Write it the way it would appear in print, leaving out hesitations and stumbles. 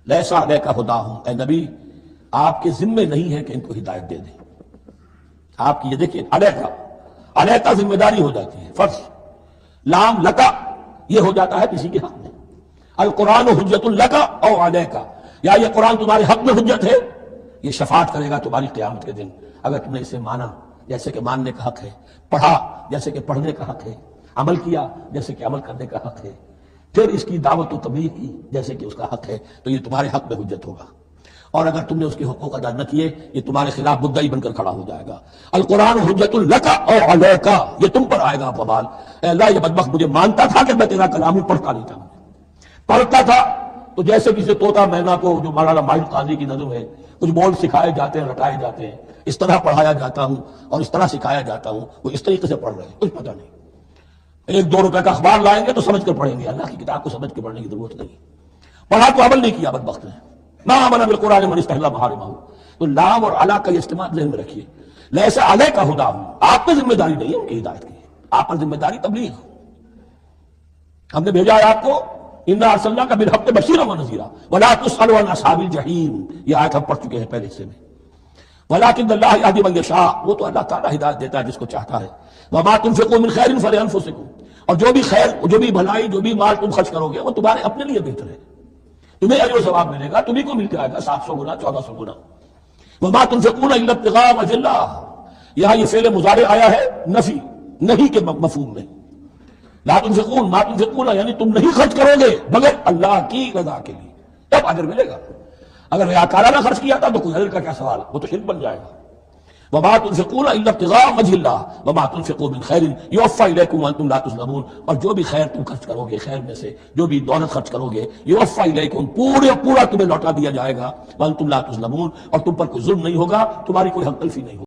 لیسا علیک ھداھم، اے نبی آپ کے ذمے نہیں ہے کہ ان کو ہدایت دے دیں. آپ کی یہ دیکھیے علیکا ذمہ داری ہو جاتی ہے، فرض. لام لکا یہ ہو جاتا ہے کسی کے حق میں. القرآن حجت لکا او علیکا، یا یہ قرآن تمہارے حق میں حجت ہے، یہ شفاعت کرے گا تمہاری قیامت کے دن اگر تم نے اسے مانا جیسے کہ ماننے کا حق ہے، پڑھا جیسے کہ پڑھنے کا حق ہے، عمل کیا جیسے کہ عمل کرنے کا حق ہے، پھر اس کی دعوت و تبلیغ کی جیسے کہ اس کا حق ہے، تو یہ تمہارے حق میں حجت ہوگا. اور اگر تم نے اس کے حقوق ادا نہ کیے یہ تمہارے خلاف مدعی بن کر کھڑا ہو جائے گا. القرآن حجت لک او علیک، یہ تم پر آئے گا وبال. اے اللہ یہ بدبخت مجھے مانتا تھا کہ میں تیرا کلام ہوں، پڑھتا نہیں تھا. پڑھتا تھا تو جیسے کسی طوطا مینا کو، جو مولانا ماہر قاضی کی نظم ہے، کچھ بول سکھائے جاتے ہیں، رٹائے جاتے ہیں، اس طرح پڑھایا جاتا ہوں اور اس طرح سکھایا جاتا ہوں، وہ اس طریقے سے پڑھ رہے ہیں، کچھ پتہ نہیں. 1-2 روپے کا اخبار لائیں گے تو سمجھ کر پڑھیں گے، اللہ کی کتاب کو سمجھ کے پڑھنے کی ضرورت نہیں. پڑھا تو عمل نہیں کیا بدبخت نے. ما آمن بالقرآن من استحل محارمہ. تو لام اور علا کا یہ استعمال ذہن میں رکھیے. لیسا علیک ھداھم، آپ پہ ذمہ داری نہیں ہے ان کی ہدایت کی، آپ پر ذمہ داری تبلیغ. ہم نے بھیجا ہے آپ کو انا ارسلناک بالحق بشیرا ونذیرا ولا تسأل عن اصحاب الجحیم. یہ آیت ہم پڑھ چکے ہیں پہلے حصے میں. ولکن اللہ یہدی من یشاء، وہ تو اللہ تعالیٰ ہدایت دیتا ہے جس کو چاہتا ہے. وما تنفقوا من خیر فلانفسکم، اور جو بھی خیر، جو بھی بھلائی، جو بھی مال تم خرچ کرو گے وہ تمہارے اپنے لیے بہتر ہے، تمہیں اجر و ثواب ملے گا، تمہیں کو مل جائے گا 700 گنا 1400 گنا. وما تنفقون الا ابتغاء وجه اللہ، یہاں یہ فعل مضارع آیا ہے نفی نہیں کے مفہوم میں. لا تنفقون، ما تنفقون یعنی تم نہیں خرچ کرو گے مگر اللہ کی رضا کے لیے، تب اجر ملے گا. اگر ریاکارانہ خرچ کیا تھا تو کوئی اجر کا کیا سوال، وہ تو شرک بن جائے گا. وما تنفقون الا ابتغاء وجه اللہ وما تنفقوا من خیر یوفى الیکم وانتم لا تظلمون. اور جو بھی خیر تم خرچ کرو گے، خیر میں سے جو بھی دولت خرچ کرو گے، یوفى الیکم پورا تمہیں لوٹا دیا جائے گا، وانتم لا تظلمون، اور تم پر کوئی ظلم نہیں ہوگا، تمہاری کوئی حق تلفی نہیں ہوگی.